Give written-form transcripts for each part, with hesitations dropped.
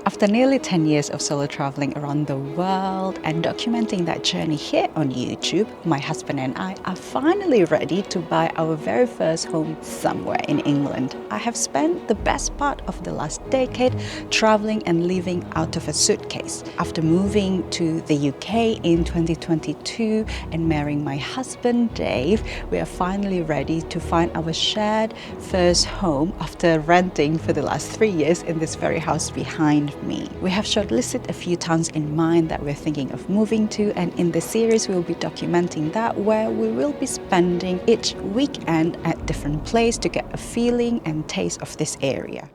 After nearly 10 years of solo traveling around the world and documenting that journey here on YouTube, my husband and I are finally ready to buy our very first home somewhere in England. I have spent the best part of the last decade traveling and living out of a suitcase. After moving to the UK in 2022 and marrying my husband Dave, we are finally ready to find our shared first home after renting for the last 3 years in this very house behind me. We have shortlisted a few towns in mind that we're thinking of moving to, and in this series we'll be documenting that, where we will be spending each weekend at different places to get a feeling and taste of this area.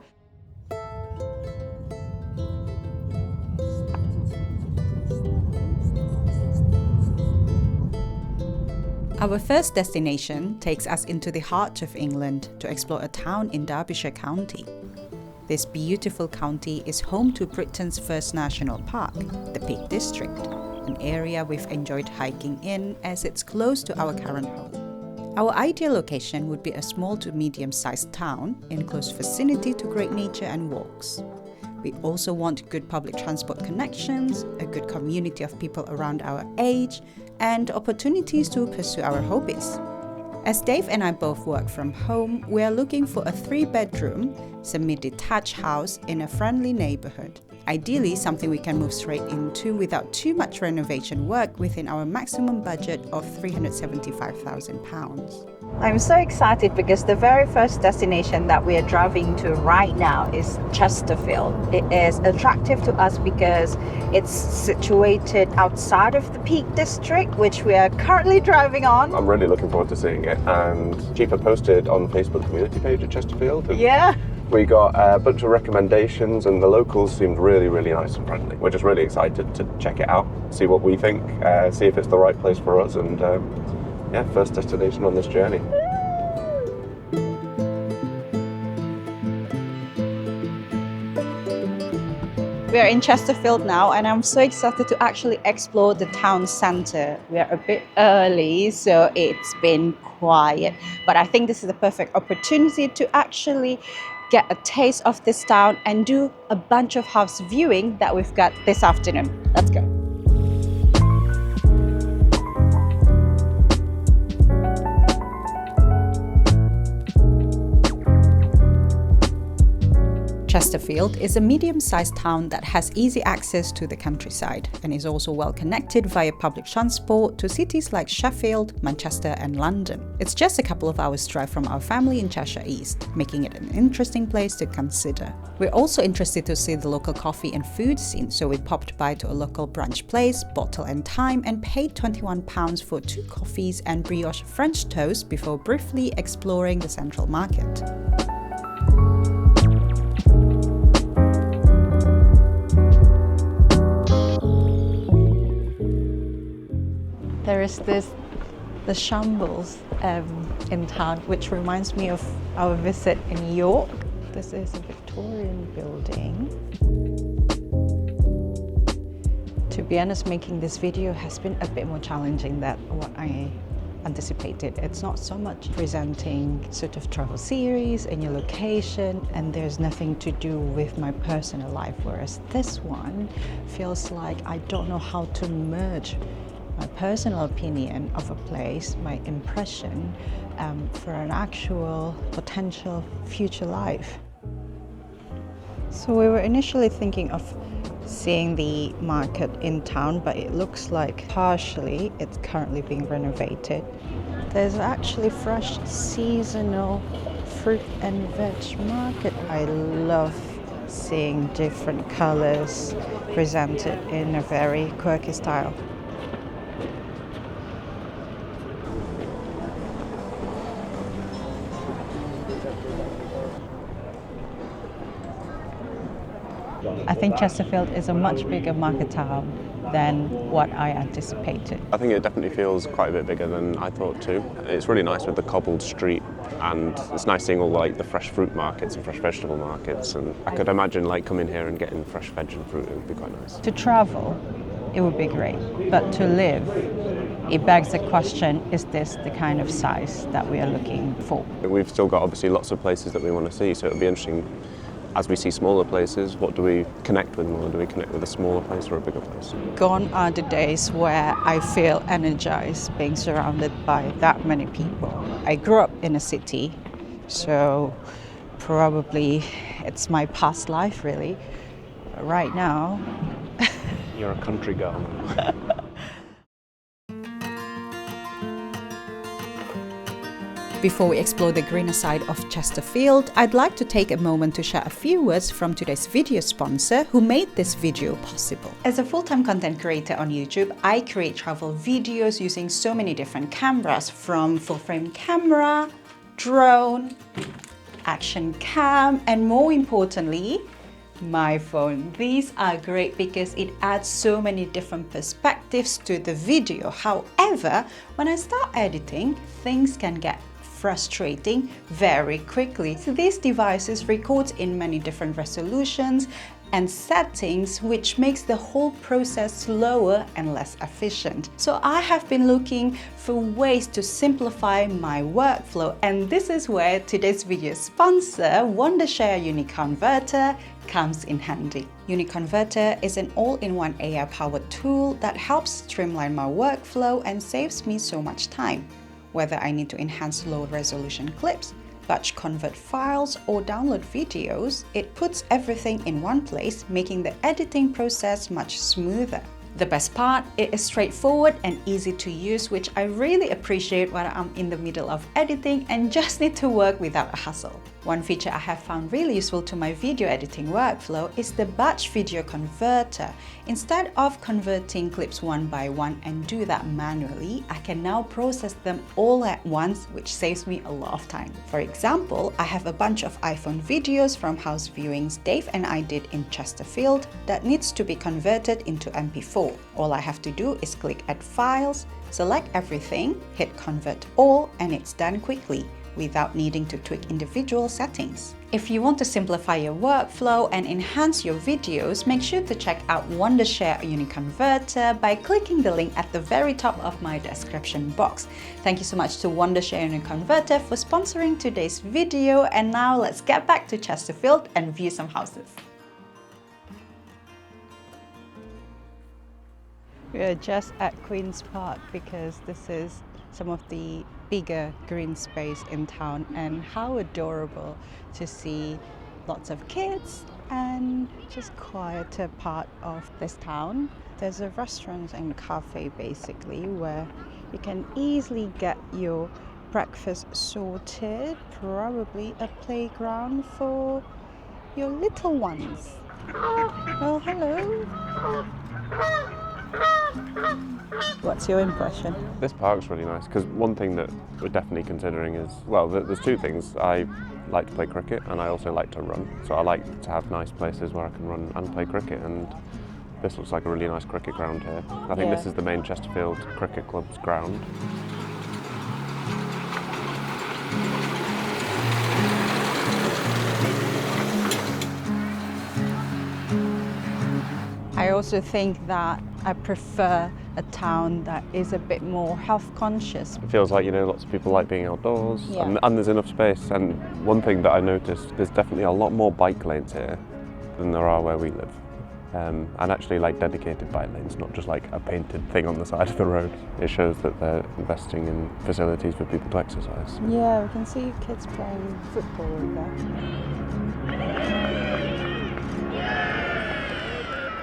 Our first destination takes us into the heart of England to explore a town in Derbyshire County. This beautiful county is home to Britain's first national park, the Peak District, an area we've enjoyed hiking in as it's close to our current home. Our ideal location would be a small to medium-sized town in close vicinity to great nature and walks. We also want good public transport connections, a good community of people around our age, and opportunities to pursue our hobbies. As Dave and I both work from home, we are looking for a 3-bedroom, semi-detached house in a friendly neighborhood. Ideally, something we can move straight into without too much renovation work within our maximum budget of £375,000. I'm so excited because the very first destination that we are driving to right now is Chesterfield. It is attractive to us because it's situated outside of the Peak District, which we are currently driving on. I'm really looking forward to seeing it, and Jeeper posted on the Facebook community page at Chesterfield. Yeah. We got a bunch of recommendations and the locals seemed really, really nice and friendly. We're just really excited to check it out, see what we think, see if it's the right place for us, and yeah, first destination on this journey. We are in Chesterfield now, and I'm so excited to actually explore the town centre. We are a bit early, so it's been quiet, but I think this is the perfect opportunity to actually get a taste of this town and do a bunch of house viewing that we've got this afternoon. Let's go. Chesterfield is a medium-sized town that has easy access to the countryside and is also well connected via public transport to cities like Sheffield, Manchester and London. It's just a couple of hours drive from our family in Cheshire East, making it an interesting place to consider. We're also interested to see the local coffee and food scene, so we popped by to a local brunch place, Bottle and Time, and paid £21 for 2 coffees and brioche French toast before briefly exploring the central market. There is the Shambles in town, which reminds me of our visit in York. This is a Victorian building. To be honest, making this video has been a bit more challenging than what I anticipated. It's not so much presenting sort of travel series and your location, and there's nothing to do with my personal life, whereas this one feels like I don't know how to merge my personal opinion of a place, my impression, for an actual potential future life. So we were initially thinking of seeing the market in town, but it looks like partially it's currently being renovated. There's actually fresh seasonal fruit and veg market. I love seeing different colors presented in a very quirky style. I think Chesterfield is a much bigger market town than what I anticipated. I think it definitely feels quite a bit bigger than I thought too. It's really nice with the cobbled street, and it's nice seeing all the fresh fruit markets and fresh vegetable markets, and I could imagine coming here and getting fresh veg and fruit. It would be quite nice. To travel, it would be great, but to live, it begs the question, is this the kind of size that we are looking for? We've still got obviously lots of places that we want to see, so it'll be interesting as we see smaller places, what do we connect with more? Do we connect with a smaller place or a bigger place? Gone are the days where I feel energized being surrounded by that many people. I grew up in a city, so probably it's my past life really. But right now, You're a country girl. before we explore the greener side of Chesterfield, I'd like to take a moment to share a few words from today's video sponsor who made this video possible. As a full-time content creator on YouTube, I create travel videos using so many different cameras, from full-frame camera, drone, action cam, and more importantly, my phone. These are great because it adds so many different perspectives to the video. However, when I start editing, things can get frustrating very quickly. So these devices record in many different resolutions and settings, which makes the whole process slower and less efficient. So I have been looking for ways to simplify my workflow, and this is where today's video sponsor, Wondershare Uniconverter, comes in handy. Uniconverter is an all-in-one AI-powered tool that helps streamline my workflow and saves me so much time. Whether I need to enhance low-resolution clips, batch convert files, or download videos, it puts everything in one place, making the editing process much smoother. The best part, it is straightforward and easy to use, which I really appreciate when I'm in the middle of editing and just need to work without a hassle. One feature I have found really useful to my video editing workflow is the batch video converter. Instead of converting clips one by one and do that manually, I can now process them all at once, which saves me a lot of time. For example, I have a bunch of iPhone videos from house viewings Dave and I did in Chesterfield that needs to be converted into MP4. All I have to do is click Add Files, select everything, hit Convert All, and it's done quickly, without needing to tweak individual settings. If you want to simplify your workflow and enhance your videos, make sure to check out Wondershare Uniconverter by clicking the link at the very top of my description box. Thank you so much to Wondershare Uniconverter for sponsoring today's video, and now let's get back to Chesterfield and view some houses. We are just at Queen's Park because this is some of the bigger green space in town, and how adorable to see lots of kids and just quieter part of this town. There's a restaurant and cafe basically where you can easily get your breakfast sorted, probably a playground for your little ones. Well, hello. What's your impression? This park's really nice because one thing that we're definitely considering is, well, there's two things. I like to play cricket and I also like to run. So I like to have nice places where I can run and play cricket, and this looks like a really nice cricket ground here. I think this is the main Chesterfield Cricket Club's ground. I also think that I prefer a town that is a bit more health conscious. It feels like, you know, lots of people like being outdoors, and there's enough space. And one thing that I noticed, there's definitely a lot more bike lanes here than there are where we live. And actually like dedicated bike lanes, not just like a painted thing on the side of the road. It shows that they're investing in facilities for people to exercise. Yeah, we can see kids playing football in there.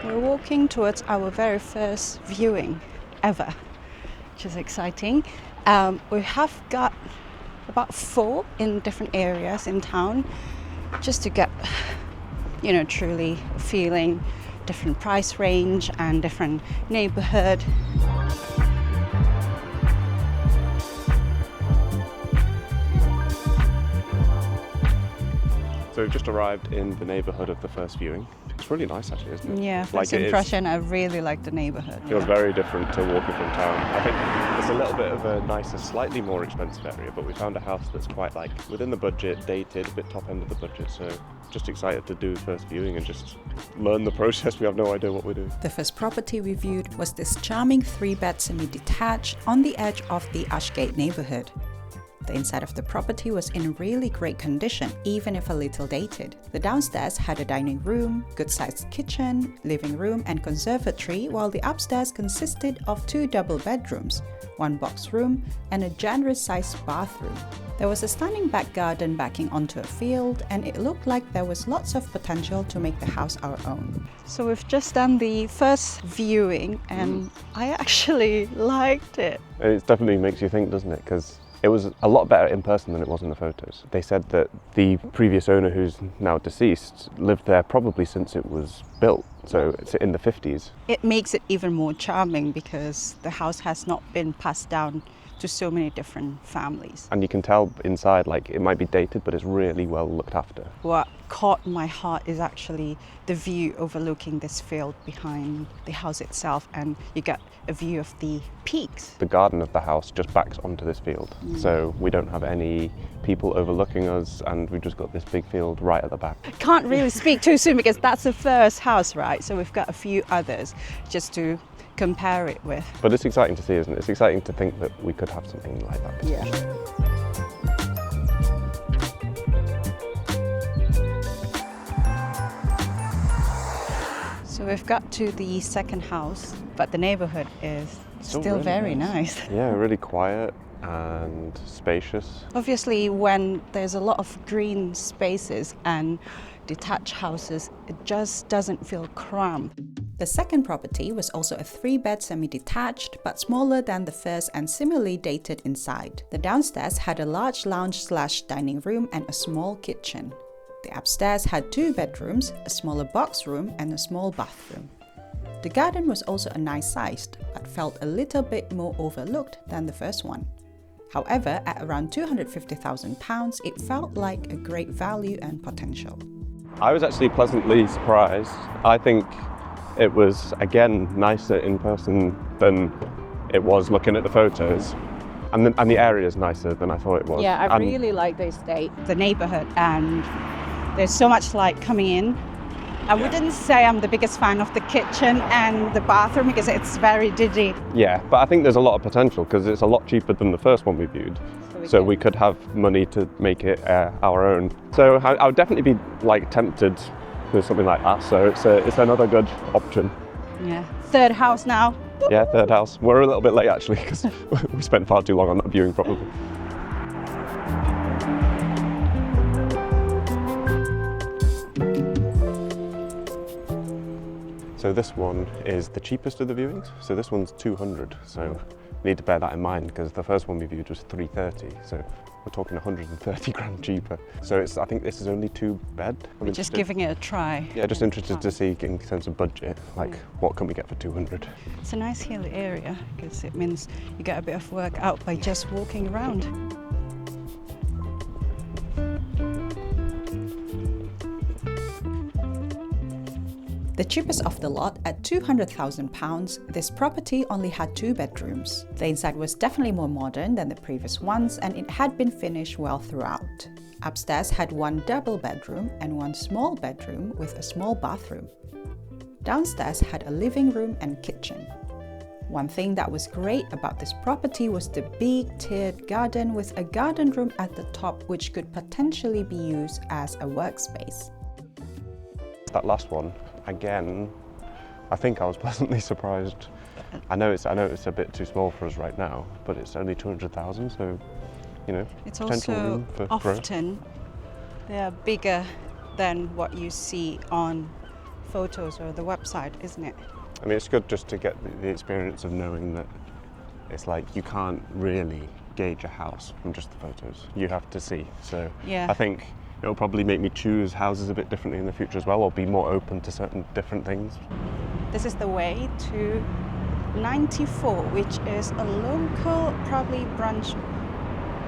We're walking towards our very first viewing ever, which is exciting. We have got about 4 in different areas in town, just to get, you know, truly feeling different price range and different neighborhood. So we've just arrived in the neighbourhood of the first viewing. It's really nice actually, isn't it? Yeah, first impression, I really like the neighbourhood. It feels very different to walking from town. I think it's a little bit of a nicer, slightly more expensive area, but we found a house that's quite like within the budget, dated, a bit top end of the budget. So just excited to do the first viewing and just learn the process. We have no idea what we're doing. The first property we viewed was this charming 3-bed semi-detached on the edge of the Ashgate neighbourhood. The inside of the property was in really great condition, even if a little dated. The downstairs had a dining room, good-sized kitchen, living room and conservatory, while the upstairs consisted of 2 double bedrooms, 1 box room and a generous-sized bathroom. There was a stunning back garden backing onto a field, and it looked like there was lots of potential to make the house our own. So we've just done the first viewing and I actually liked it. It definitely makes you think, doesn't it? Because it was a lot better in person than it was in the photos. They said that the previous owner, who's now deceased, lived there probably since it was built, so it's in the 50s. It makes it even more charming because the house has not been passed down to so many different families. And you can tell inside, like, it might be dated, but it's really well looked after. What caught my heart is actually the view overlooking this field behind the house itself, and you get a view of the peaks. The garden of the house just backs onto this field, so we don't have any people overlooking us, and we've just got this big field right at the back. I can't really speak too soon because that's the first house, right? So we've got a few others just to compare it with. But it's exciting to see, isn't it? It's exciting to think that we could have something like that. Yeah. So we've got to the second house, but the neighborhood is still really very nice. Yeah, really quiet and spacious. Obviously, when there's a lot of green spaces and detached houses, it just doesn't feel cramped. The second property was also a 3-bed semi-detached, but smaller than the first and similarly dated inside. The downstairs had a large lounge/dining room and a small kitchen. The upstairs had 2 bedrooms, a smaller box room and a small bathroom. The garden was also a nice sized, but felt a little bit more overlooked than the first one. However, at around £250,000, it felt like a great value and potential. I was actually pleasantly surprised. I think it was, again, nicer in person than it was looking at the photos. And the area is nicer than I thought it was. Yeah, I really like the estate, the neighborhood, and there's so much light coming in. I wouldn't say I'm the biggest fan of the kitchen and the bathroom because it's very dingy. Yeah, but I think there's a lot of potential because it's a lot cheaper than the first one we viewed. So we could have money to make it our own. So I would definitely be tempted with something like that. So it's another good option. Yeah, third house now. Yeah, third house. We're a little bit late actually because we spent far too long on that viewing probably. So this one is the cheapest of the viewings. So this one's 200. So we need to bear that in mind because the first one we viewed was 330. So we're talking 130 grand cheaper. So I think this is only 2-bed. We're just giving it a try. Yeah, just interested to see in terms of budget, what can we get for 200? It's a nice hilly area because it means you get a bit of work out by just walking around. The cheapest of the lot at £200,000, this property only had 2 bedrooms. The inside was definitely more modern than the previous ones and it had been finished well throughout. Upstairs had 1 double bedroom and 1 small bedroom with a small bathroom. Downstairs had a living room and kitchen. One thing that was great about this property was the big tiered garden with a garden room at the top which could potentially be used as a workspace. That last one, again, I think I was pleasantly surprised. I know it's a bit too small for us right now, but it's only 200,000, so it's potential also room for often growth. They are bigger than what you see on photos or the website, isn't it? I mean, it's good just to get the experience of knowing that it's like you can't really gauge a house from just the photos. You have to see. So yeah. I think it'll probably make me choose houses a bit differently in the future as well, or be more open to certain different things. This is the way to 94, which is a local, probably brunch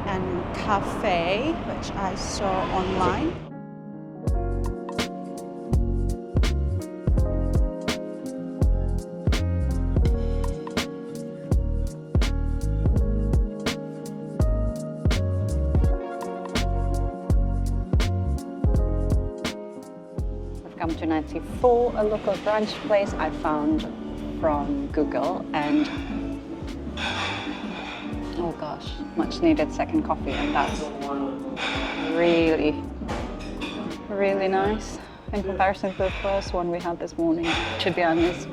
and cafe, which I saw online. Come to 94, a local brunch place I found from Google, and oh Oh gosh, much needed second coffee, and that's really, really nice in comparison to the first one we had this morning. To be honest,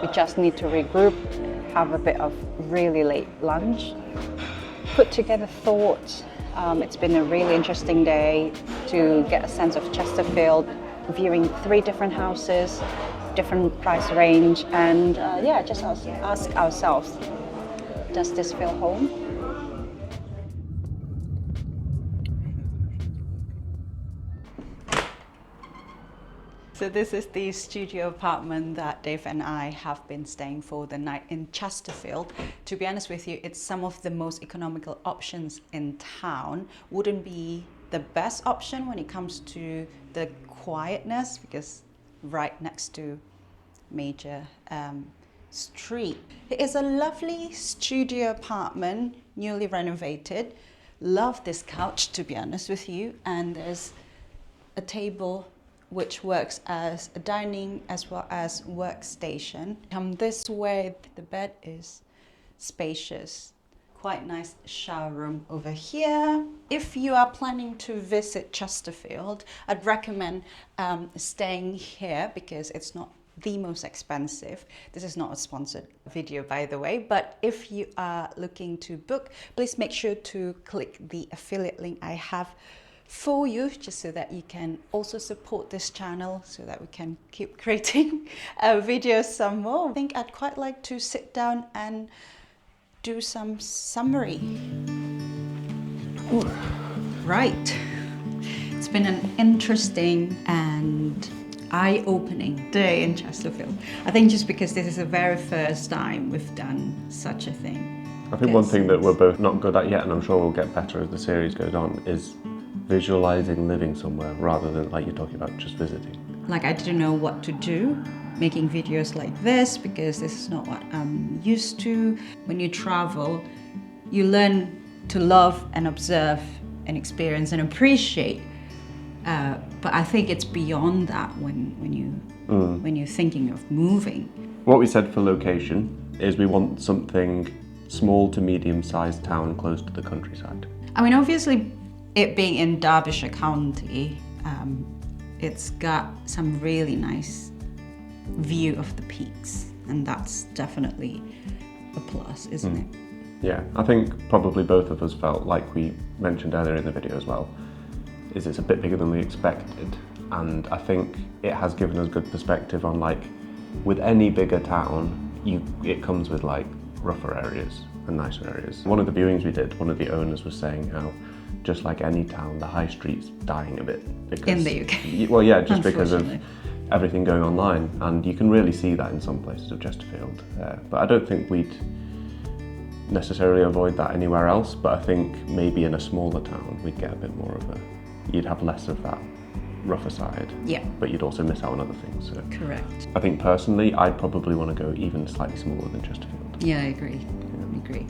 we just need to regroup, have a bit of really late lunch, put together thoughts. It's been a really interesting day to get a sense of Chesterfield, viewing 3 different houses, different price range, and yeah, just ask ourselves, does this feel home? So this is the studio apartment that Dave and I have been staying for the night in Chesterfield. To be honest with you, it's some of the most economical options in town. Wouldn't be the best option when it comes to the quietness, because right next to major street. It is a lovely studio apartment, newly renovated. Love this couch, to be honest with you, and there's a table which works as a dining as well as workstation. Come this way, the bed is spacious. Quite nice shower room over here. If you are planning to visit Chesterfield, I'd recommend staying here because it's not the most expensive. This is not a sponsored video, by the way, but if you are looking to book, please make sure to click the affiliate link I have for you, just so that you can also support this channel so that we can keep creating videos some more. I think I'd quite like to sit down and do some summary. Ooh. Right, it's been an interesting and eye-opening day in Chesterfield. I think just because this is the very first time we've done such a thing. I think one thing that we're both not good at yet, and I'm sure we'll get better as the series goes on, is visualizing living somewhere rather than, like you're talking about, just visiting. Like, I didn't know what to do making videos like this because this is not what I'm used to. When you travel, you learn to love and observe and experience and appreciate. But I think it's beyond that when you're thinking of moving. What we said for location is we want something small to medium-sized town close to the countryside. I mean, obviously, it being in Derbyshire County, it's got some really nice view of the peaks, and that's definitely a plus, isn't it? Yeah, I think probably both of us felt, like we mentioned earlier in the video as well, is it's a bit bigger than we expected, and I think it has given us good perspective on, like, with any bigger town, it comes with like rougher areas and nicer areas. One of the viewings we did, one of the owners was saying how, just like any town, the high street's dying a bit. Because, in the UK. Well, yeah, just because of everything going online, and you can really see that in some places of Chesterfield. But I don't think we'd necessarily avoid that anywhere else, but I think maybe in a smaller town we'd get a bit more of you'd have less of that rougher side. Yeah. But you'd also miss out on other things. So. Correct. I think personally, I'd probably want to go even slightly smaller than Chesterfield. Yeah, I agree. I agree.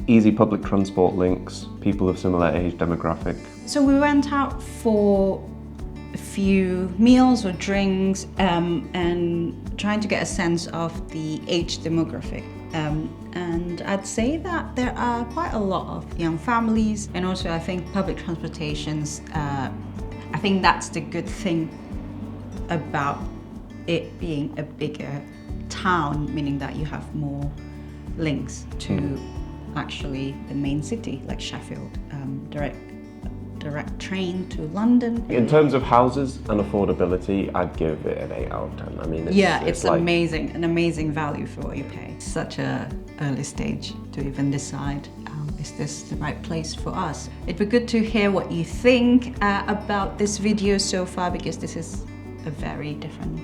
Easy public transport links, people of similar age demographic. So we went out for a few meals or drinks and trying to get a sense of the age demographic. And I'd say that there are quite a lot of young families, and also I think public transportations, I think that's the good thing about it being a bigger town, meaning that you have more links to actually the main city, like Sheffield, direct train to London. In terms of houses and affordability, I'd give it an 8 out of 10. I mean, it's like, amazing, an amazing value for what you pay. Such a early stage to even decide, is this the right place for us? It'd be good to hear what you think about this video so far, because this is a very different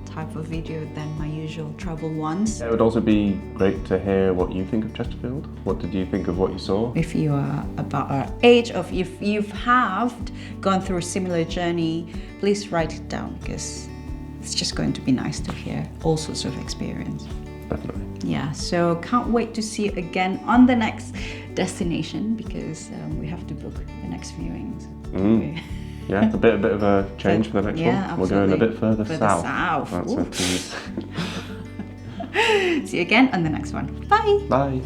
type of video than my usual travel ones. It would also be great to hear what you think of Chesterfield. What did you think of what you saw? If you are about our age, or if you have gone through a similar journey, please write it down, because it's just going to be nice to hear all sorts of experience. Definitely. Yeah, so can't wait to see you again on the next destination, because we have to book the next viewings. Yeah, a bit of a change for the next one. Absolutely. We're going a bit further south. south. That's a tease. See you again on the next one. Bye. Bye.